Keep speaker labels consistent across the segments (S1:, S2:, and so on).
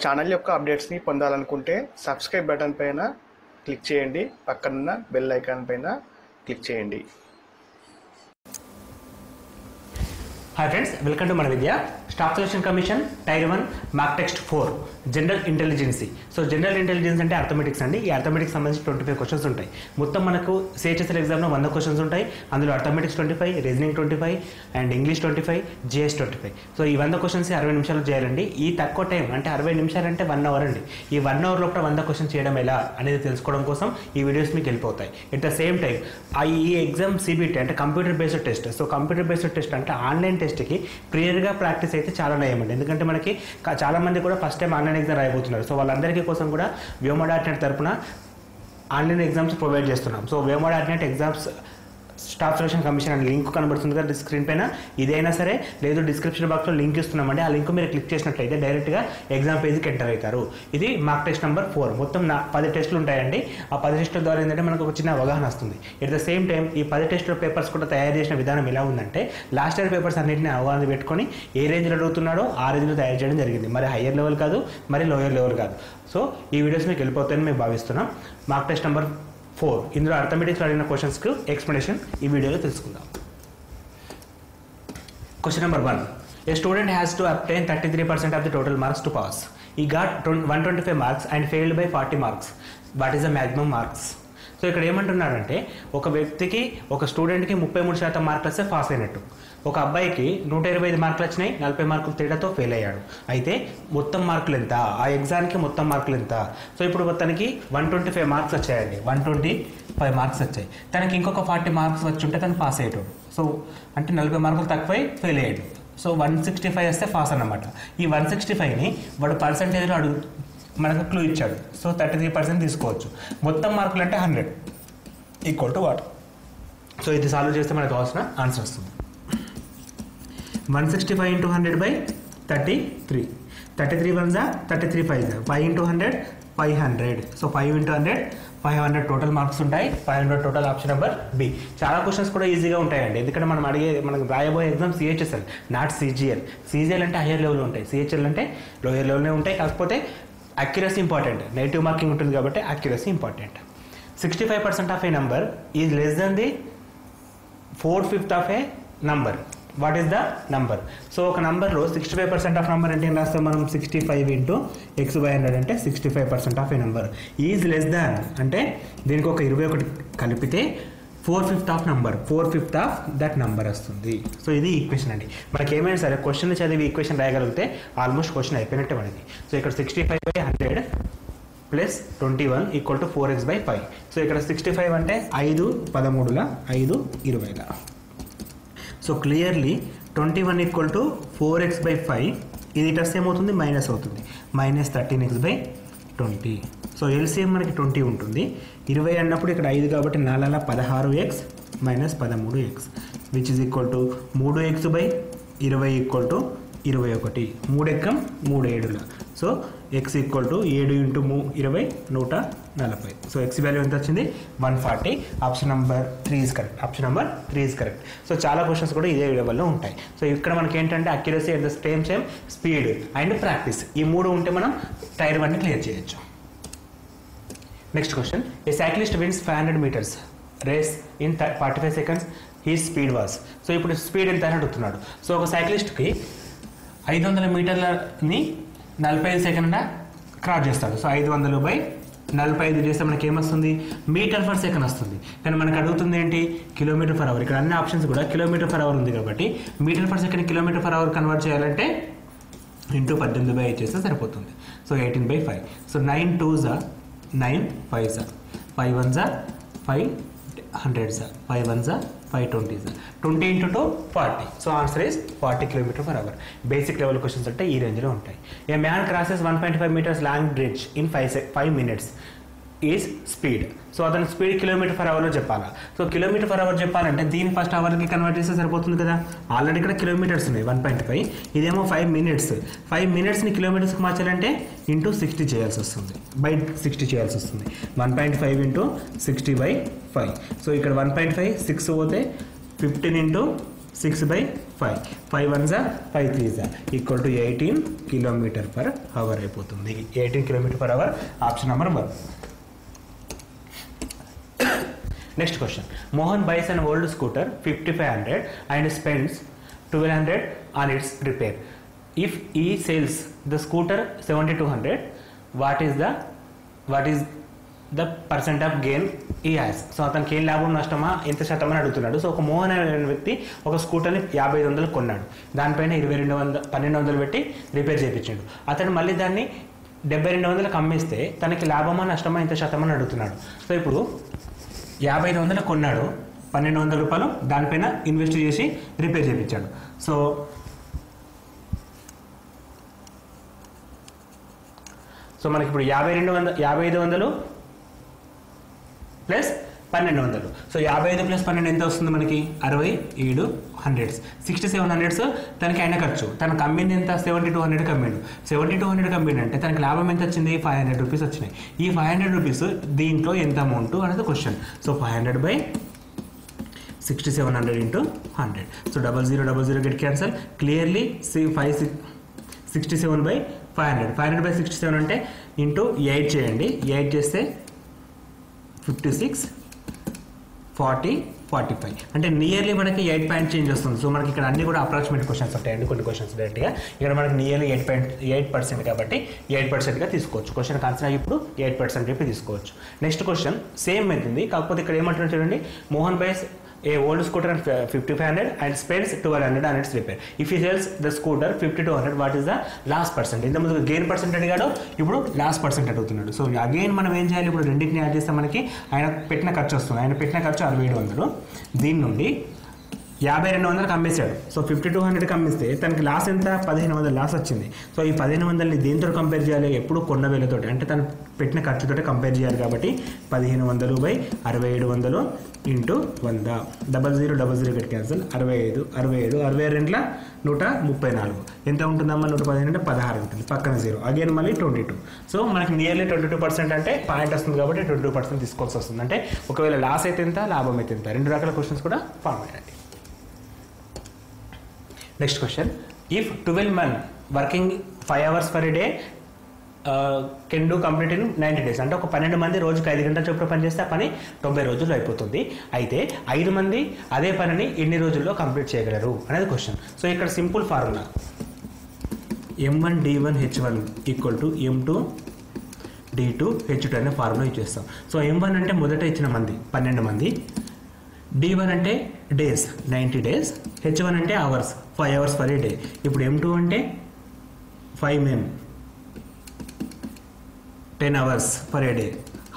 S1: Channel యొక్క అప్డేట్స్ని పొందాలనుకుంటే subscribe button పైన క్లిక్ చేయండి, పక్కనున్న బెల్ ఐకాన్ పైన క్లిక్ చేయండి.
S2: హాయ్ ఫ్రెండ్స్, వెల్కమ్ టు మన విద్య. Staff selection commission tier 1 mark text 4 general intelligence. So general intelligence అంటే అర్థమెటిక్స్ అండి. ఈ అర్థమెటిక్స్ సంబంధించి 25 క్వశ్చన్స్ ఉంటాయి. మొత్తం మనకు సిహెచ్ఎస్ఎల్ ఎగ్జామ్లో 100 క్వశ్చన్స్ ఉంటాయి. అందులో arithmetics 25, reasoning 25 and English 25, GS 25. So ఈ 100 క్వశ్చన్స్ 60 నిమిషాలు చేయాలండి. ఈ తక్కువ టైం అంటే 60 నిమిషాలు అంటే 1 అవర్ అండి. ఈ 1 అవర్ లోపల 100 క్వశ్చన్స్ చేయడం ఎలా అనేది తెలుసుకోవడం కోసం ఈ వీడియోస్ మీకు వెళ్ళిపోతాయి. ఎట్ ద సేమ్ టైం ఈ ఎగ్జామ్ సిబిటి అంటే computer based test. So computer based test అంటే ఆన్లైన్ టెస్ట్కి ప్రియర్గా ప్రాక్టీస్ అయితే చాలా నయమండి. ఎందుకంటే మనకి చాలామంది కూడా ఫస్ట్ టైం ఆన్లైన్ ఎగ్జామ్ రాయబోతున్నారు. సో వాళ్ళందరికీ కోసం కూడా వ్యోమ.net తరపున ఆన్లైన్ ఎగ్జామ్స్ ప్రొవైడ్ చేస్తున్నాం. సో వ్యోమ.net ఎగ్జామ్స్ స్టాఫ్ సెలక్షన్ కమిషన్ అనే లింక్ కనబడుతుంది కదా స్క్రీన్ పైన. ఇదైనా సరే లేదు డిస్క్రిప్షన్ బాక్స్లో లింక్ ఇస్తున్నామండి. ఆ లింక్ మీరు క్లిక్ చేసినట్లయితే డైరెక్ట్గా ఎగ్జామ్ పేజ్కి ఎంటర్ అవుతారు. ఇది మార్క్ టెస్ట్ నెంబర్ 4. మొత్తం 10 టెస్టులు ఉంటాయండి. ఆ 10 టెస్టుల ద్వారా ఏంటంటే మనకు ఒక చిన్న అవగాహన వస్తుంది. ఎట్ ద సేమ్ టైం ఈ 10 టెస్టుల పేపర్స్ కూడా తయారు చేసిన విధానం ఎలా ఉందంటే లాస్ట్ ఇయర్ పేపర్స్ అన్నింటినీ అవగాహన పెట్టుకొని ఏ రేంజ్లో అడుగుతున్నాడో ఆ రేంజ్లో తయారు చేయడం జరిగింది. మరి హయ్యర్ లెవెల్ కాదు, మరి లోయర్ లెవెల్ కాదు. సో ఈ వీడియోస్ మీకు వెళ్ళిపోతాయని మేము భావిస్తున్నాం. మార్క్ టెస్ట్ నెంబర్ 4 ఇందులో అర్థమెటిక్స్ అడిగిన క్వశ్చన్స్కి ఎక్స్ప్లెనేషన్ ఈ వీడియోలో తెలుసుకుందాం. Question number 1. A student has to obtain 33% of the total marks to pass. He got 125 marks and failed by 40 marks. What is the maximum marks? So ఇక్కడ ఏమంటున్నాడంటే ఒక వ్యక్తికి ఒక స్టూడెంట్కి 33% మార్కులు వస్తే పాస్ అయినట్టు. ఒక అబ్బాయికి 125 మార్కులు వచ్చినాయి, 40 మార్కులు తేడాతో ఫెయిల్ అయ్యాడు. అయితే మొత్తం మార్కులు ఎంత? ఆ ఎగ్జామ్కి మొత్తం మార్కులు ఎంత? సో ఇప్పుడు తనకి 125 మార్క్స్ వచ్చాయండి. 125 మార్క్స్ వచ్చాయి. తనకి ఇంకొక 40 మార్క్స్ వచ్చి ఉంటే తను పాస్ అయ్యేటాడు. సో అంటే 40 మార్కులు తక్కువై ఫెయిల్ అయ్యాడు. సో 165 వస్తే పాస్ అన్నమాట. ఈ 165ని వాడు పర్సంటేజ్లో మనకు క్లూ ఇచ్చాడు. సో 33% తీసుకోవచ్చు. మొత్తం మార్కులు అంటే 100 ఈక్వల్ టు వాట్? సో ఇది సాల్వ్ చేస్తే మనకు కావాల్సిన ఆన్సర్ వస్తుంది. 165 into 100 by 33. 33 1s are 33 5s. 5 into 100 500. So 5 into 100 500 total marks ఉంటాయి. 500 టోటల్ ఆప్షన్ నెంబర్ బి. చాలా క్వశ్చన్స్ కూడా ఈజీగా ఉంటాయండి. ఎందుకంటే మనం రాయబోయే exam CHSL, not CGL. CGL అంటే హయ్యర్ లెవెల్ ఉంటాయి, సిహెచ్ఎల్ అంటే లోయర్ లెవెల్నే ఉంటాయి. కాకపోతే అక్యురసీ ఇంపార్టెంట్. నెగిటివ్ మార్కింగ్ ఉంటుంది కాబట్టి accuracy important. 65% of A number is less than the 4/5 of A number. What is the number? So ఒక నంబర్లో 65% ఆఫ్ నంబర్ అంటే ఏం రాస్తాం మనం? 65 into x/100 అంటే 65% of A number. Is less than అంటే దీనికి ఒక 21 కలిపితే 4/5 of number, 4/5 of that number వస్తుంది. సో ఇది ఈక్వేషన్ అండి. మనకి ఏమైనా సరే క్వశ్చన్ చదివి ఈక్వేషన్ రాయగలిగితే ఆల్మోస్ట్ క్వశ్చన్ అయిపోయినట్టే మనకి. సో ఇక్కడ 65/100 plus 21 equal to 4x/5. So ఇక్కడ 65 అంటే 5 13ల 5 20ల. So clearly 21 equal to 4x/5. ఇది టస్ ఏమవుతుంది? మైనస్ అవుతుంది. Minus 13x/20. సో ఎల్సిఎం మనకి 20 ఉంటుంది. 20 అన్నప్పుడు ఇక్కడ 5 కాబట్టి 4ల 16x minus 13x which is equal to 3x/20 equal to 21. 3 ఎక్కం 3 7ల. So x equal to 7 into 20 140. So x value ఎంత వచ్చింది? 140. Option number 3 is correct. Option number 3 is correct. So చాలా క్వశ్చన్స్ కూడా ఇదే లెవెల్లో ఉంటాయి. సో ఇక్కడ మనకి ఏంటంటే accuracy at the same speed and practice, ఈ 3 ఉంటే మనం టైర్ 1ని క్లియర్ చేయొచ్చు. Next question. A cyclist wins 500 meters race in 45 seconds. His speed was. So ఇప్పుడు స్పీడ్ ఎంత అని అడుగుతున్నాడు. సో ఒక సైక్లిస్ట్కి 500 మీటర్లని 45 సెకండ్ల క్రాస్ చేస్తాడు. సో 500/45 చేస్తే మనకి ఏమొస్తుంది? మీటర్ పర్ సెకండ్ వస్తుంది. కానీ మనకు అడుగుతుంది ఏంటి? Kilometer per hour. ఇక్కడ అన్ని ఆప్షన్స్ కూడా కిలోమీటర్ పర్ అవర్ ఉంది కాబట్టి meter per second kilometer per hour convert చేయాలంటే ఇంటూ 18/8 చేస్తే సరిపోతుంది. So 18/5. So 9 2s 9 5s 5 1s 5 100s 5 1s 5 20s 20 into 2 40. So answer is 40 km/h. Basic level questions అంటే ఈ రేంజ్లో ఉంటాయి. ఏ man crosses 1.5 meters long bridge in 5 minutes is speed. So అతని speed km/hలో చెప్పాలా? So km/h చెప్పాలంటే దీన్ని ఫస్ట్ అవర్కి కన్వర్ట్ చేస్తే సరిపోతుంది కదా. ఆల్రెడీ ఇక్కడ కిలోమీటర్స్ ఉన్నాయి 1.5, ఇదేమో 5 minutes. 5 minutesని కిలోమీటర్స్కి మార్చాలంటే ఇంటూ 60 చేయాల్సి వస్తుంది, బై 60 చేయాల్సి వస్తుంది. 1.5 into 60/5. సో ఇక్కడ 1.5 6 పోతే 15 into 6/5 5 1 5 3 ఈక్వల్ టు 18 km/h అయిపోతుంది. 18 km/h ఆప్షన్ నెంబర్ 1. Next question. Mohan buys an old scooter 5500 and spends 1200 on its repair. If he sells the scooter 7200, what is the percent of gain he has. So అతనికి ఏం లాభం నష్టమా ఎంత శాతం అని అడుగుతున్నాడు. సో ఒక మోహన్ అనే వ్యక్తి ఒక స్కూటర్ని 5500 కొన్నాడు. దానిపైన 1200 పెట్టి రిపేర్ చేయించాడు. అతను మళ్ళీ దాన్ని 7200 అమ్మేస్తే తనకి లాభమా నష్టమా ఎంత శాతం అని అడుగుతున్నాడు. సో ఇప్పుడు 5500 కొన్నాడు, 1200 రూపాయలు దానిపైన ఇన్వెస్ట్ చేసి రిపేర్ చేయించాడు. సో మనకి ఇప్పుడు 5500 ప్లస్ 1200. సో 55 ప్లస్ 12 ఎంత వస్తుంది మనకి? 67 హండ్రెడ్స్. 6700 తనకి అయిన ఖర్చు. తనకు అమ్మింది ఎంత? 7200 కమ్మిండు. 7200 కమ్మిండు అంటే తనకి లాభం ఎంత వచ్చింది? 500 రూపీస్ వచ్చినాయి. ఈ 500 రూపీస్ దీంట్లో ఎంత అమౌంట్ అనేది question. So 500/6700 into 100. So 0000 get cancel. Clearly 67/500. 500/67 అంటే ఇంటూ 8 చేయండి. 8 చేస్తే 56 40 45 అంటే నియర్లీ మనకి 8 పాయింట్ చేంజ్ వస్తుంది. సో మనకి ఇక్కడ అన్ని కూడా అప్రాక్సిమేట్ క్వశ్చన్స్ ఉంటాయండి. కొన్ని క్వశ్చన్స్ డైరెక్ట్గా ఇక్కడ మనకి నియర్లీ 8% కాబట్టి 8%గా తీసుకోవచ్చు. క్వశ్చన్ ఆన్సర్ ఇప్పుడు 8% చెప్పి తీసుకోవచ్చు. నెక్స్ట్ క్వశ్చన్ సేమ్ అవుతుంది, కాకపోతే ఇక్కడ ఏమంటున్నారు చూడండి. Mohan buys a old scooter 5500 and spends 1200 on its repair. If he sells the scooter 5200, what is the last percent? ఇంత ముందు గెయిన్ పర్సెంట్ అడిగాడు, ఇప్పుడు లాస్ట్ పర్సెంట్ అడుగుతున్నాడు. సో అగైన్ మనం ఏం చేయాలి? ఇప్పుడు రెండింటిని యాడ్ చేస్తే మనకి ఆయన పెట్టిన ఖర్చు వస్తుంది. ఆయన పెట్టిన ఖర్చు 6700. దీని నుండి 5200 అమ్మేశాడు. సో 5200 అమ్మిస్తే తనకి లాస్ ఎంత? 1500 లాస్ వచ్చింది. సో ఈ 1500ని దేంతో కంపేర్ చేయాలి? ఎప్పుడు కొన్న వేలతోటి, అంటే తను పెట్టిన ఖర్చుతో కంపేర్ చేయాలి. కాబట్టి 1500/6700 into 100. 0000 get cancel. 65 62 134 ఎంత ఉంటుందమ్మా? 115 అంటే 16 ఉంటుంది. పక్కన 0 అగైన్ మళ్ళీ 22. సో మనకి నియర్లీ 22% అంటే పాయింట్ వస్తుంది కాబట్టి 22% తీసుకోవాల్సి వస్తుంది. అంటే ఒకవేళ లాస్ అయితే ఎంత, లాభం అయితే ఎంత, రెండు రకాల క్వశ్చన్స్ కూడా ఫార్మ్ అయ్యాయి. Next question. If 12 men working 5 hours per day can do complete in 90 days. అంటే ఒక 12 మంది రోజుకి 5 గంటల చొప్పున పనిచేస్తే ఆ పని 90 రోజుల్లో అయిపోతుంది. అయితే 5 మంది అదే పనిని ఎన్ని రోజుల్లో కంప్లీట్ చేయగలరు అనేది క్వశ్చన్. సో ఇక్కడ simple formula M1D1H1 equal to M2D2H2 అనే ఫార్ములా ఇచ్చేస్తాం. సో M1 అంటే మొదట ఇచ్చిన మంది 12 మంది, D1 అంటే డేస్ 90 days, H1 అంటే అవర్స్ 5 hours per day. ఇప్పుడు M2 అంటే 5 men 10 hours per day.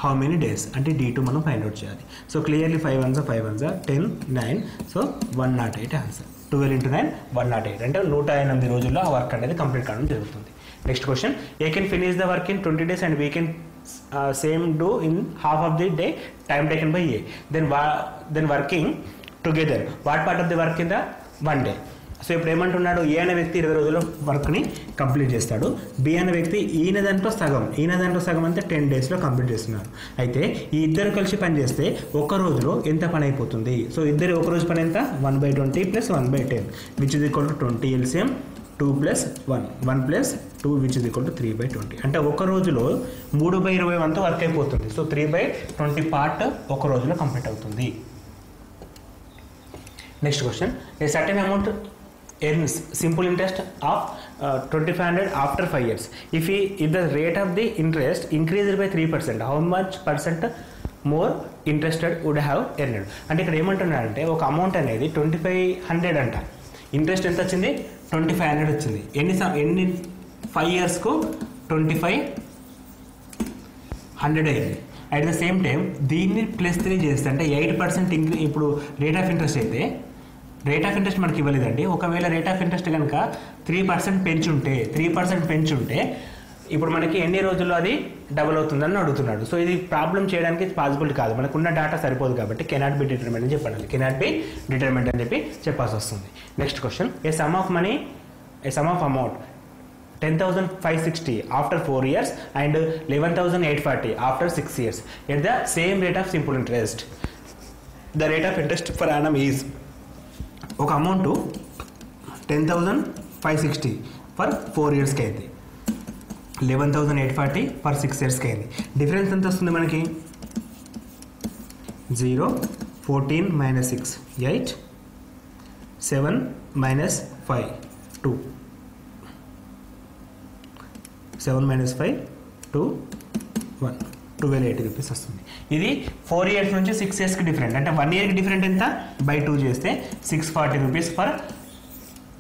S2: How many days? అంటే D2 మనం ఫైండ్ అవుట్ చేయాలి. So clearly 5 1 10 9. So 108 answer. 12 into 9 108 అంటే 108 రోజుల్లో ఆ వర్క్ అనేది కంప్లీట్ కావడం జరుగుతుంది. Next question. A can finish the work in 20 days and we can same do in half of the day time taken by A. Then working together, what part of the work in the one day? So ఇప్పుడు ఏమంటున్నాడు? ఏ అనే వ్యక్తి 20 రోజుల్లో వర్క్ని complete చేస్తాడు. B అనే వ్యక్తి ఈయన దాంట్లో సగం అంటే 10 daysలో కంప్లీట్ చేస్తున్నారు. అయితే ఈ ఇద్దరు కలిసి పని చేస్తే ఒక రోజులో ఎంత పని అయిపోతుంది? సో ఇద్దరు ఒక రోజు పని ఎంత? 1/20 + 1/10 which is equal to 20 LCM 2 + 1 1 + 2 which is equal to 3/20. అంటే ఒక రోజులో 3/20 వంతు వర్క్ అయిపోతుంది. సో 3/20 పార్ట్ ఒక రోజులో కంప్లీట్ అవుతుంది. Next question. A certain amount earns simple interest of 2500 after 5 years. If the rate of the interest increased by 3%, how much percent more interested would have earned? అంటే ఇక్కడ ఏమంటున్నారంటే ఒక amount అనేది 2500 అంట, interest ఎంత వచ్చింది? 2500 వచ్చింది. ఎన్ని 5 yearsకు 2500 అయింది. అట్ ద సేమ్ టైం దీన్ని +3 చేస్తే అంటే 8% ఇప్పుడు రేట్ ఆఫ్ ఇంట్రెస్ట్ అయితే, రేట్ ఆఫ్ ఇంట్రెస్ట్ మనకి ఇవ్వలేదండి. ఒకవేళ రేట్ ఆఫ్ ఇంట్రెస్ట్ కనుక 3% పెంచుంటే ఇప్పుడు మనకి ఎన్ని రోజుల్లో అది డబుల్ అవుతుందని అడుగుతున్నాడు. సో ఇది ప్రాబ్లం చేయడానికి పాసిబుల్ కాదు, మనకున్న డేటా సరిపోదు కాబట్టి కెనాట్ బి డిటర్మైన్డ్ అని చెప్పాలి. కెనాట్ బి డిటర్మైన్డ్ అని చెప్పి చెప్పాల్సి వస్తుంది. Next question. A some of amount 10,560 after 4 years and 11,840 after 6 years at the same rate of simple interest. The rate of interest per annum is ఒక amount 10,560 for 4 ఇయర్స్కి అయింది, 11,840 for 6 ఇయర్స్కి అయింది. Difference ఎంత వస్తుంది మనకి? 0, 14 - 6 8, 7 - 5 2, 7 - 5 2 1, 1280 రూపీస్ వస్తుంది. ఇది 4 ఇయర్స్ నుంచి 6 ఇయర్స్కి డిఫరెంట్. అంటే 1 ఇయర్కి డిఫరెంట్ ఎంత? బై 2 చేస్తే 640 రూపీస్ ఫర్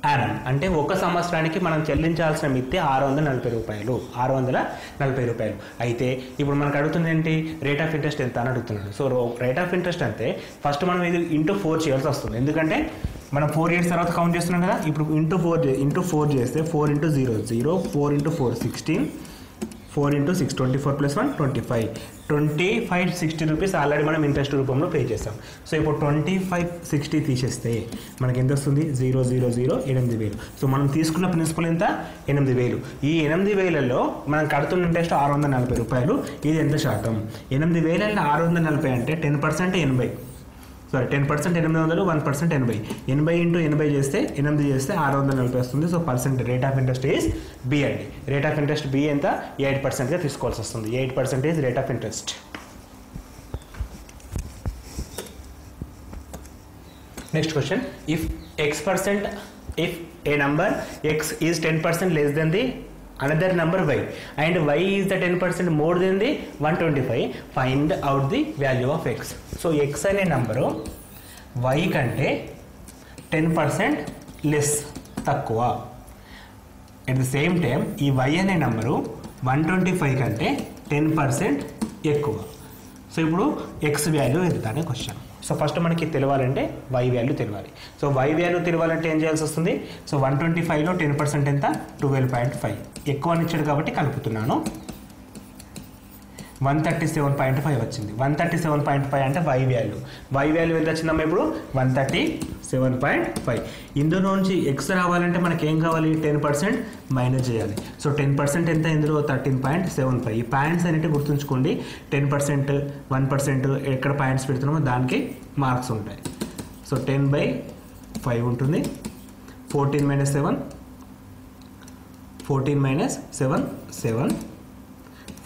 S2: యానం. అంటే ఒక సంవత్సరానికి మనం చెల్లించాల్సిన మిత్తి 640 రూపాయలు. 640 రూపాయలు. అయితే ఇప్పుడు మనకు అడుగుతుంది ఏంటి? రేట్ ఆఫ్ ఇంట్రెస్ట్ ఎంత అని అడుగుతున్నాడు. సో రేట్ ఆఫ్ ఇంట్రెస్ట్ అంటే ఫస్ట్ మనం ఇది ఇంటూ 4 చేయాల్సి వస్తుంది. ఎందుకంటే మనం 4 ఇయర్స్ తర్వాత కౌంట్ చేస్తున్నాం కదా. ఇప్పుడు ఇంటూ 4 చేస్తే 4 × 0 0, 4 × 4 16, 4 × 6 24 + 1 25, 2560 రూపీస్ ఆల్రెడీ మనం ఇంట్రెస్ట్ రూపంలో పే చేస్తాం. సో ఇప్పుడు 2560 తీసేస్తే మనకి ఎంత వస్తుంది? 0 0 0 8,000. సో మనం తీసుకున్న ప్రిన్సిపల్ ఎంత? 8,000. ఈ 8,000లో మనం కడుతున్న ఇంట్రెస్ట్ 640 రూపాయలు. ఇది ఎంత శాతం? 8,000 640 అంటే 10% 80. సారీ 10% 800, 1% 80. 80 × 80 చేస్తే 8 చేస్తే 640 వస్తుంది. So percent rate of interest is B అండి. రేట్ ఆఫ్ ఇంట్రెస్ట్ బి ఎంత? 8%గా తీసుకోవాల్సి వస్తుంది. 8% is rate of interest. Next question, if a number x is 10% less than the another number y and y is the 10% more than the 125, find out the value of x. So x అనే number y కంటే 10% less తక్కువ. At the same time ఈ y అనే number 125 కంటే 10% ఎక్కువ. So ఇప్పుడు x value ఎంత అనే క్వశ్చన్. సో ఫస్ట్ మనకి తెలియాలంటే y వాల్యూ తెలియాలి. సో y వాల్యూ తెలియాలంటే ఏం చేయాల్సి వస్తుంది? సో 125లో 10% ఎంత? 12.5. ఎక్కువ అని ఇచ్చాడు కాబట్టి కలుపుతున్నాను. 137.5 వచ్చింది. 137.5 అంటే y వాల్యూ. y వాల్యూ ఎంత వచ్చిందమ్మా ఇప్పుడు? 137.5. ఇందులో నుంచి x రావాలంటే మనకి ఏం కావాలి? 10% మైనస్ చేయాలి. సో 10% ఎంత ఇందులో? 13.75. ఈ పాయింట్స్ అనేవి గుర్తుంచుకోండి. 10%, 1% ఎక్కడ పాయింట్స్ పెడుతున్నామో దానికి మార్క్స్ ఉంటాయి. సో 10/5 ఉంటుంది. 14 - 7 14 - 7 7,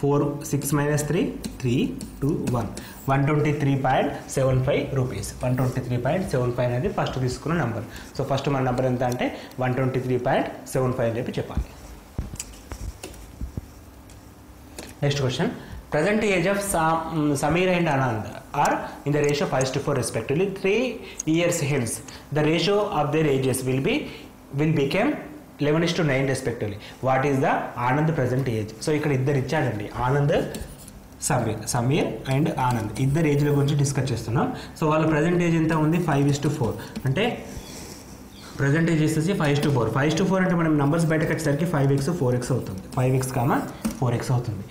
S2: 4 6 - 3 3 2 1, 123.75 రూపీస్. 123.75 అనేది ఫస్ట్ తీసుకున్న నెంబర్. సో ఫస్ట్ మన నెంబర్ ఎంత అంటే 123.75 అని చెప్పి చెప్పాలి. Next question, present age of Samir and Anand are in the ratio 5:4 respectively. 3 years hence the ratio of their ages will become 11:9 respectively. What is the Anand present age? So ఇక్కడ ఇద్దరు ఇచ్చాడండి, Anand Sameer and Anand. ఇద్దరు ఏజ్ల గురించి discuss చేస్తున్నాం. So వాళ్ళ present age ఎంత ఉంది? 5:4. అంటే ప్రజెంట్ ఏజ్ వచ్చేసి 5:4. 5:4 అంటే మనం నంబర్స్ బయటకు వచ్చేసరికి 5x 4x అవుతుంది. 5x, 4x అవుతుంది.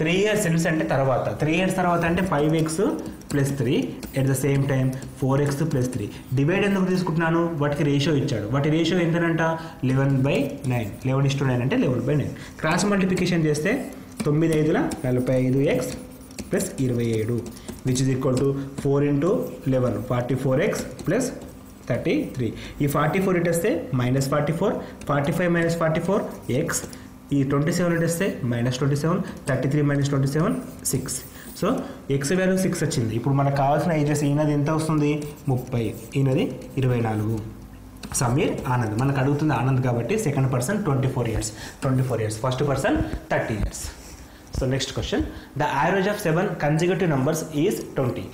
S2: 3 years సెన్స్ అంటే తర్వాత 3 years తర్వాత అంటే 5x + 3 at the same time 4x + 3. Divide ఎందుకు తీసుకుంటున్నాను? వాటికి రేషియో ఇచ్చాడు. వాటి రేషియో ఎంతనంట? 11/9. 11:9 అంటే 11/9. క్రాస్ మల్టిప్లికేషన్ చేస్తే 9 × 5 = 45x + 27 which is equal to 4 × 11 44x + 33. ఈ 44 ఇటు వస్తే -44, 45 - 44 x. ఈ 27 ఇటు వస్తే -27, 33 - 27 6. సో ఎక్స్ వాల్యూ 6 వచ్చింది. ఇప్పుడు మనకు కావాల్సిన ఏజెస్ ఈయనది ఎంత వస్తుంది? 30, ఈయనది 24. సమీర్, ఆనంద్. మనకు అడుగుతుంది ఆనంద్ కాబట్టి second person 24 years. 24 years. First person 30 years. So next question, the average of 7 consecutive numbers is 20.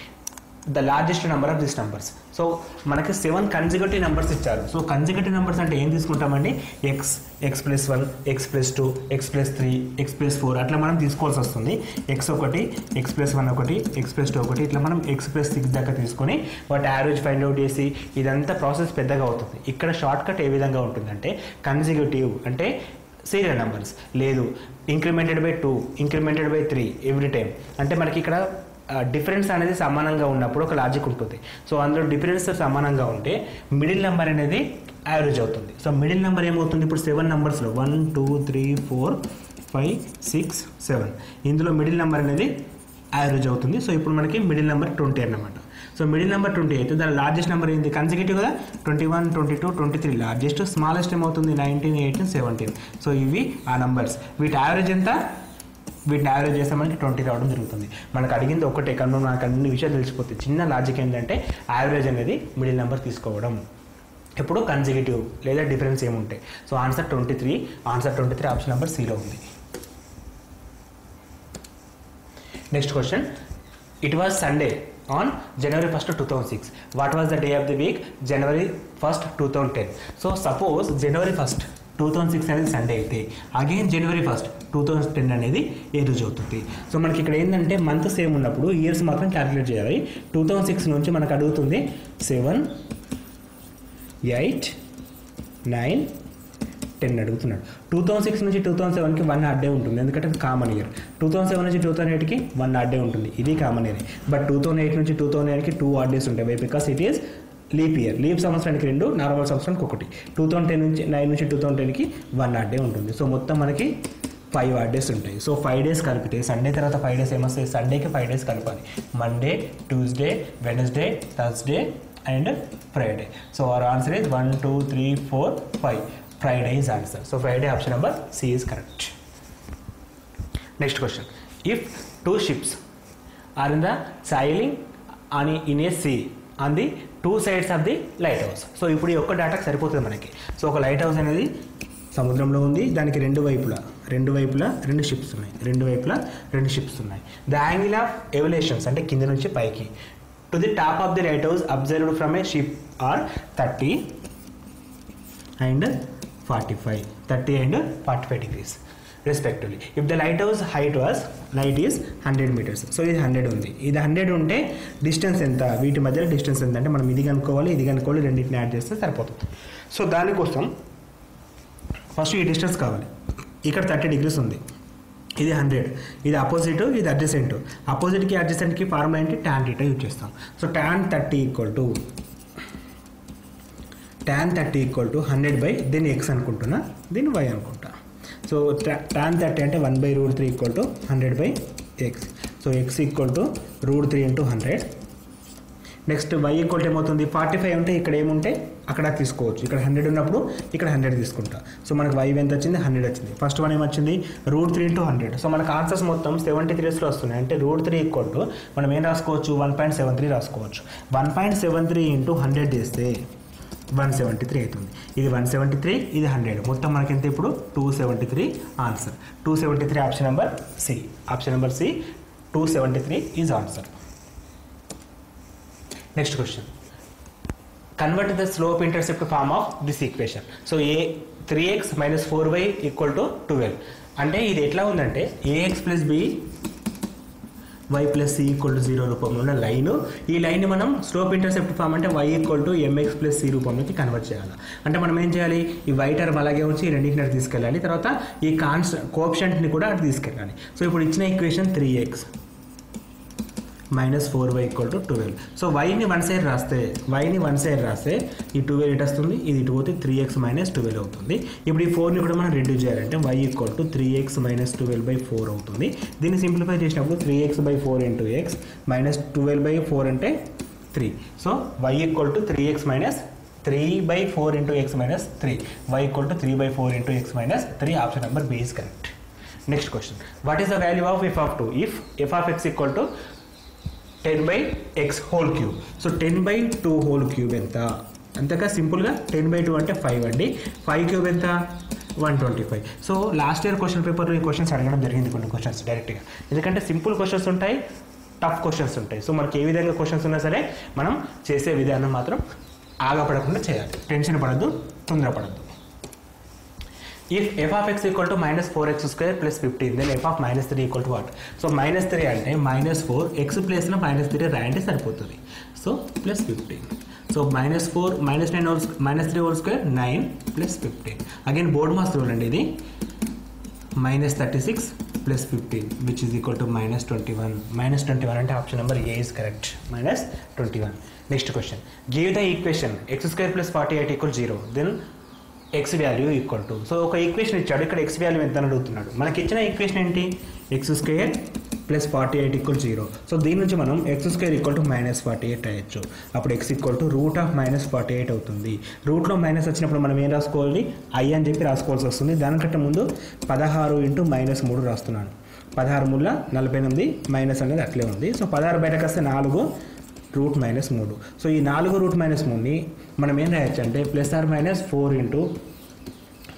S2: The largest number of this numbers. So మనకి 7 consecutive నెంబర్స్ ఇచ్చారు. సో consecutive నెంబర్స్ అంటే ఏం తీసుకుంటామండి? x + 1 x + 2 x + 3 x + 4 అట్లా మనం తీసుకోవాల్సి వస్తుంది. x1 x + 1 1 x + 2 1 ఇట్లా మనం x + 6 దాకా తీసుకొని వాటి యావరేజ్ ఫైండ్ అవుట్ చేసి ఇదంతా ప్రాసెస్ పెద్దగా అవుతుంది. ఇక్కడ షార్ట్ కట్ ఏ విధంగా ఉంటుందంటే consecutive అంటే సీరియల్ నెంబర్స్, లేదు incremented by 2 incremented by 3 every time. అంటే మనకి ఇక్కడ డిఫరెన్స్ అనేది సమానంగా ఉన్నప్పుడు ఒక లాజిక్ ఉంటుంది. సో అందులో డిఫరెన్స్ సమానంగా ఉంటే మిడిల్ నెంబర్ అనేది యావరేజ్ అవుతుంది. సో మిడిల్ నెంబర్ ఏమవుతుంది? ఇప్పుడు 7 నెంబర్స్లో 1 2 3 4 5 6 7 ఇందులో మిడిల్ నెంబర్ అనేది యావరేజ్ అవుతుంది. సో ఇప్పుడు మనకి మిడిల్ నెంబర్ 20 అన్నమాట. సో మిడిల్ నెంబర్ 28, దాని లార్జెస్ట్ నెంబర్ ఏంటి కన్సిక్యూటివ్ కదా, 21, 22, 23 లార్జెస్ట్, స్మాలెస్ట్ ఏమవుతుంది 19, 18, 17. సో ఇవి ఆ నంబర్స్. వీటి యావరేజ్ ఎంత, వీటిని యావరేజ్ చేస్తే మనకి 20 రావడం జరుగుతుంది. మనకు అడిగింది ఒకటే కనుక మనకు అన్ని విషయాలు తెలిసిపోతాయి. చిన్న లాజిక్ ఏంటంటే యావరేజ్ అనేది మిడిల్ నెంబర్ తీసుకోవడం, ఎప్పుడు కన్సిక్యూటివ్ లేదా డిఫరెన్స్ ఏముంటాయి. So answer 23, answer 23 option number సిలో ఉంది. Next question, it was Sunday on January 1st, 2006. What was the day of the week? January 1st, 2010. So suppose January 1st, 2006 అనేది Sunday అయితే again January 1st, 2010 అనేది ఏ రోజు అవుతుంది. So మనకి ఇక్కడ ఏంటంటే మంత్ సేమ్ ఉన్నప్పుడు ఇయర్స్ మాత్రం క్యాలిక్యులేట్ చేయాలి. 2006 నుంచి మనకు అడుగుతుంది 7, 8, 9, 10 అడుగుతున్నాడు. 2006 నుంచి 2007కి 1 హార్డ్ డే ఉంటుంది, ఎందుకంటే అది కామన్ ఇయర్. 2007 నుంచి 2008కి 1 హార్డ్ డే ఉంటుంది, ఇది కామన్ ఇయర్. బట్ 2008 నుంచి 2009కి 2 హార్డ్ డేస్ ఉంటాయి, because it is leap year. Leap సంవత్సరానికి 2, నార్మల్ సంవత్సరానికి 1. 2009 నుంచి 2010కి 1 హార్డ్ డే ఉంటుంది. సో మొత్తం మనకి 5 హార్డ్ డేస్ ఉంటాయి. సో 5 డేస్ కలిపితే సండే తర్వాత 5 డేస్ ఏమొస్తాయి, సండేకి 5 డేస్ కలపాలి. Monday, Tuesday, Wednesday, Thursday and Friday. So our answer is 1, 2, 3, 4, 5. Friday is answer. So Friday option number C is correct. Next question. If 2 ships are in the sailing in a sea on the 2 sides of the lighthouse. So ఇప్పుడు ఈ ఒక్క డేటాకి సరిపోతుంది మనకి. So ఒక light house అనేది సముద్రంలో ఉంది, దానికి రెండు వైపులా 2 షిప్స్ ఉన్నాయి, 2 వైపులా 2 షిప్స్ ఉన్నాయి. ద యాంగిల్ ఆఫ్ ఎలివేషన్స్ అంటే కింద నుంచి పైకి to the top of the lighthouse observed from a ship or 30 and 45 degrees respectively. If the lighthouse height was, light is 100 meters. So ఇది 100 ఉంది, ఇది 100 ఉంటే డిస్టెన్స్ ఎంత, వీటి మధ్యలో డిస్టెన్స్ ఎంత అంటే మనం ఇది కనుక్కోవాలి, రెండింటిని యాడ్ చేస్తే సరిపోతుంది. సో దానికోసం ఫస్ట్ ఈ డిస్టెన్స్ కావాలి. ఇక్కడ 30 degrees ఉంది, ఇది 100, ఇది అపోజిట్, ఇది అడ్జసెంట్. అపోజిట్కి అడ్జసెంట్కి ఫార్ములా ఏంటి, tan θ యూజ్ చేస్తాం. So tan 30 equal to 100 by దీన్ని x అనుకుంటున్నా, దీన్ని y అనుకుంటా. సో tan 30 అంటే 1/√3 equal to 100 by x. So x equal to √3 into 100. Next y equal to ఏమవుతుంది, 45 ఉంటే ఇక్కడ ఏముంటే అక్కడ తీసుకోవచ్చు. ఇక్కడ 100 ఉన్నప్పుడు ఇక్కడ 100 తీసుకుంటా. సో మనకు y ఎంత వచ్చింది, 100 వచ్చింది. ఫస్ట్ వన్ ఏమొచ్చింది, √3 ఇంటూ 100. సో మనకు ఆన్సర్స్ మొత్తం 73లో వస్తున్నాయి. అంటే √3 ఈక్వల్ టు మనం ఏం రాసుకోవచ్చు, 1.73 రాసుకోవచ్చు. 1.73 ఇంటూ 100 చేస్తే 173 అవుతుంది. ఇది 173, ఇది 100, మొత్తం మనకి ఎంత ఇప్పుడు 273 answer. 273 option number C. Option number C 273 is answer. Next question, convert the slope intercept form of this equation. So 3x - 4y equal to 12. అంటే ఇది ఎట్లా ఉందంటే ax + b y + c equal to 0 రూపంలో ఉన్న లైన్. ఈ లైన్ని మనం slope intercept form అంటే y equal to mx + c రూపంలోకి కన్వర్ట్ చేయాలి. అంటే మనం ఏం చేయాలి, ఈ y టర్మ్ అలాగే ఉంచి రెండింటిని తీసుకెళ్ళాలి, తర్వాత ఈ కోఎఫిషియంట్ని కూడా అటు తీసుకెళ్ళాలి. సో ఇప్పుడు ఇచ్చిన equation 3x - 4y equal to 12. So yని వన్ సైడ్ రాస్తే ఈ 12 ఇటు వస్తుంది, ఇది ఇటు పోతే 3x - 12 అవుతుంది. ఇప్పుడు ఈ 4ని కూడా మనం రెడ్యూస్ చేయాలంటే y ఈక్వల్ టు 3x - 12/4 అవుతుంది. దీన్ని సింప్లిఫై చేసినప్పుడు 3x/4 ఇంటూ x -12/4 అంటే 3. So y equal to 3x - 3/4 into x - 3. y equal to 3/4 into x - 3. Option number B is correct. Next question, what is the value of f of 2 if f of x equal to 10/x whole cube. So 10/2 whole cube ఎంత, అంతగా సింపుల్గా 10/2 అంటే 5 అండి. 5 cube ఎంత, 125. So last year question పేపర్లో ఈ questions అడగడం జరిగింది, కొన్ని క్వశ్చన్స్ డైరెక్ట్గా. ఎందుకంటే సింపుల్ క్వశ్చన్స్ ఉంటాయి, టఫ్ క్వశ్చన్స్ ఉంటాయి. సో మనకి ఏ విధంగా క్వశ్చన్స్ ఉన్నా సరే మనం చేసే విధానం మాత్రం ఆగపడకుండా చేయాలి, టెన్షన్ పడద్దు, తొందరపడద్దు. If f of x equal to -4x square plus 15, then f of -3 equal to what? So -3 అంటే -4 x ప్లేస్ లో -3 రాయంటే సరిపోతుంది. So plus 15. So -4 -3 whole square 9 plus 15. Again BODMAS rule అండి ఇది. -36 plus 15 which is equal to -21. -21 అంటే option number A is correct, -21. Next question, give the equation x² + 48 = 0, then x value equal to. So ఒక ఈక్వేషన్ ఇచ్చాడు, ఇక్కడ x value ఎంత అని అడుగుతున్నాడు. మనకి ఇచ్చిన ఈక్వేషన్ ఏంటి, x² ప్లస్ 48 ఈక్వల్ 0. సో దీని నుంచి మనం ఎక్స్ స్క్వేర్ ఈక్వల్ టు -48 అయ్యచ్చు. అప్పుడు X equal to root of -48 అవుతుంది. రూట్లో మైనస్ వచ్చినప్పుడు మనం ఏం రాసుకోవాలి, ఐ అని చెప్పి రాసుకోవాల్సి వస్తుంది. దానికంటే ముందు 16 × -3 రాస్తున్నాను. 16 మూల 48 మైనస్ అనేది అట్లే ఉంది. సో 16 బయటకు వస్తే 4 రూట్ -3. సో ఈ 4 రూట్ -3ని మనం ఏం రాయొచ్చు అంటే +or -4 ×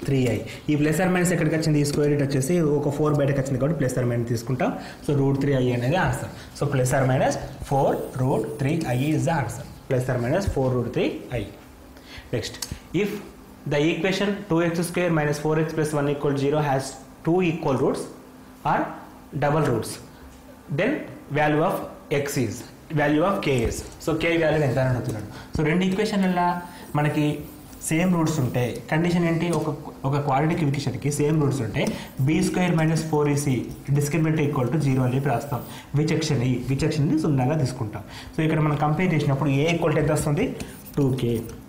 S2: 3i. ఈ +or ఎక్కడికి వచ్చింది, ఈ స్క్వేర్ రూట్ వచ్చేసి ఒక 4 బయటకు వచ్చింది కాబట్టి +or తీసుకుంటాం. సో √3i అనేది answer. So +or -4 √3i is the answer. +or -4 √3i. Next, if the equation 2x² - 4x + 1 = 0 has 2 equal roots or double roots, then value of x is value of k is. So k value ఎంత అని అడుగుతున్నాడు. So రెండు ఈక్వేషన్లలో మనకి same roots ఉంటే condition ఏంటి, ఒక quadratic ఈక్వేషన్కి same roots ఉంటే b² - 4ac discriminant equal to 0 అని చెప్పి రాస్తాం. విచక్షణని సున్నాగా తీసుకుంటాం. సో ఇక్కడ మనం కంపేర్ చేసినప్పుడు a ఈక్వల్ టు ఎంత వస్తుంది, 2k,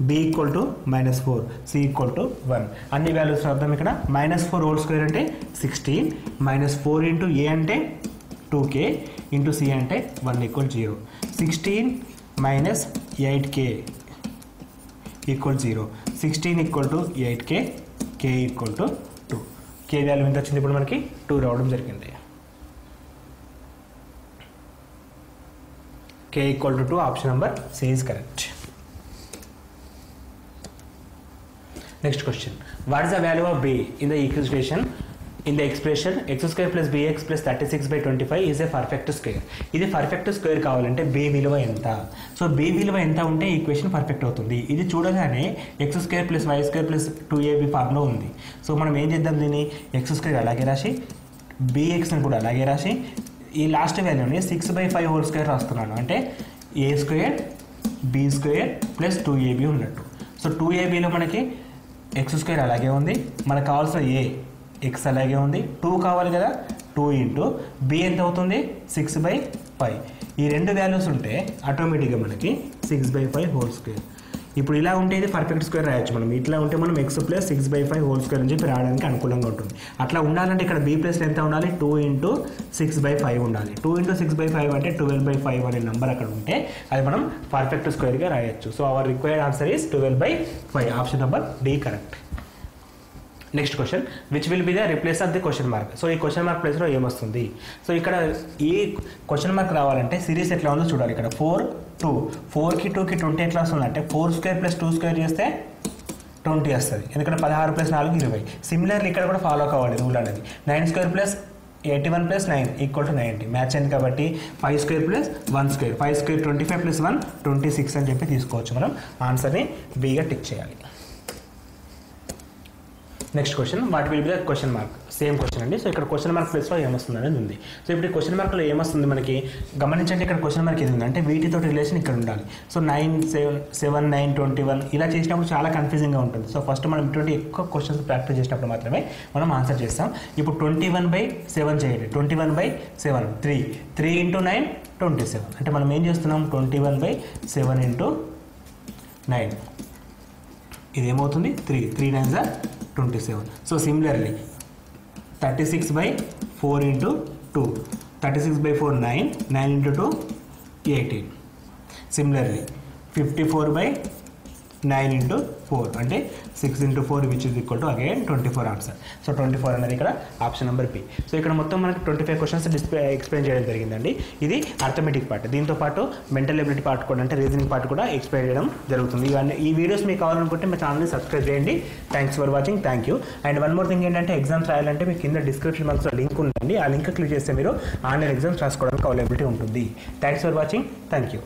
S2: b equal to -4, c equal to 1. అన్ని వాల్యూస్ రాద్దాం. ఇక్కడ -4² అంటే 16, -4 × a అంటే 2k, × c అంటే 1 = 0. 16 - 8k = 0. 16 = 8k, k = 2. k value ఎంత వచ్చింది, ఇప్పుడు మనకి 2 రావడం జరిగింది. k = 2, option number C is correct. Next question, what is the value of b in the equation in the expression x² + bx + 36/25 is a perfect square. ఇది perfect square కావాలంటే b విలువ ఎంత. సో b విలువ ఎంత ఉంటే equation perfect అవుతుంది. ఇది చూడగానే x² + y² + 2ab ఫార్ములా ఉంది. సో మనం ఏం చేద్దాం, దీన్ని x² అలాగే రాసి bxని కూడా అలాగే రాసి ఈ లాస్ట్ వాల్యూని 6/5 రాస్తున్నాను. అంటే a² b² + 2ab ఉన్నట్టు. సో 2abలో మనకి x² అలాగే ఉంది, మనకు కావాల్సిన a x అలాగే ఉంది, 2 కావాలి కదా, 2 × b ఎంత అవుతుంది, 6/5. ఈ రెండు వాల్యూస్ ఉంటే ఆటోమేటిక్గా మనకి 6/5 ఇప్పుడు ఇలా ఉంటే ఇది పర్ఫెక్ట్ స్క్వేర్ రాయొచ్చు మనం. ఇట్లా ఉంటే మనం x + 6/5 అని చెప్పి రాయడానికి అనుకూలంగా ఉంటుంది. అట్లా ఉండాలంటే ఇక్కడ b ప్లేస్ ఎంత ఉండాలి, 2 × 6/5 ఉండాలి. 2 × 6/5 అంటే 12/5 అనే నెంబర్ అక్కడ ఉంటే అది మనం పర్ఫెక్ట్ స్క్వేర్గా రాయొచ్చు. So our required answer is 12/5. Option number D correct. Next question, which will be the replace of the question mark. So ఈ క్వశ్చన్ మార్క్ ప్లేస్లో ఏమొస్తుంది. సో ఇక్కడ ఈ క్వశ్చన్ మార్క్ రావాలంటే సిరీస్ ఎట్లా ఉందో చూడాలి. ఇక్కడ 4 2, 4కి 2కి 20 ఎట్లా వస్తుంది అంటే 4² + 2² చేస్తే 20 వస్తుంది. ఎందుకంటే 16 + 4 20. సిమిలర్లీ ఇక్కడ కూడా ఫాలో కావాలి రూల్ అనేది. 9² + 81 + 9 = 90. మ్యాచ్ అయింది కాబట్టి 5² + 1², 5² 25 + 1 26 అని చెప్పి తీసుకోవచ్చు. మనం ఆన్సర్ని బీగా టిక్ చేయాలి. Next question, what will be the question mark. Same question అండి. సో ఇక్కడ క్వశ్చన్ మార్క్ ప్లేస్లో ఏమొస్తుంది అనేది ఉంది. సో ఇప్పుడు ఈ క్వశ్చన్ మార్క్లో ఏమొస్తుంది మనకి గమనించండి. ఇక్కడ క్వశ్చన్ మార్క్ ఏది ఉంది అంటే వీటితో రిలేషన్ ఇక్కడ ఉండాలి. సో 9 7 9 21 ఇలా చేసినప్పుడు చాలా కన్ఫ్యూజింగ్గా ఉంటుంది. సో ఫస్ట్ మనం ఇటువంటి ఎక్కువ క్వశ్చన్స్ ప్రాక్టీస్ చేసినప్పుడు మాత్రమే మనం ఆన్సర్ చేస్తాం. ఇప్పుడు 21/7 చేయండి. 21/7 3 × 9 27. అంటే మనం ఏం చేస్తున్నాం, 21/7 × 9 ఇదేమవుతుంది 3 3 9 27. So similarly 36/4 × 2, 36/4 9, 9 × 2 18. సిమిలర్లీ 54/9 × 4 అంటే 6 × 4 which is equal to again 24 answer. So 24 అనేది ఇక్కడ ఆప్షన్ నెంబర్ బి. సో ఇక్కడ మొత్తం మనకి 25 క్వశ్చన్స్ ఎక్స్ప్లెయిన్ చేయడం జరిగిందండి. ఇది అర్థమెటిక్ పార్ట్. దీంతో పాటు మెంటల్ ఎబిలిటీ పార్ట్ కూడా అంటే రీజనింగ్ పార్ట్ కూడా ఎక్స్ప్లెయిన్ చేయడం జరుగుతుంది. ఇవన్నీ ఈ వీడియోస్ మీకు కావాలనుకుంటే మా ఛానల్ని సబ్స్క్రైబ్ చేయండి. Thanks for watching. Thank you. And one more thing ఏంటంటే ఎగ్జామ్స్ రాయాలంటే మీకు కింద డిస్క్రిప్షన్ బాక్స్లో లింక్ ఉందండి. ఆ లింక్ క్లిక్ చేస్తే మీరు ఆన్లైన్ ఎగ్జామ్స్ రాసుకోవడానికి అవైలబిలిటీ ఉంటుంది. Thanks for watching. Thank you.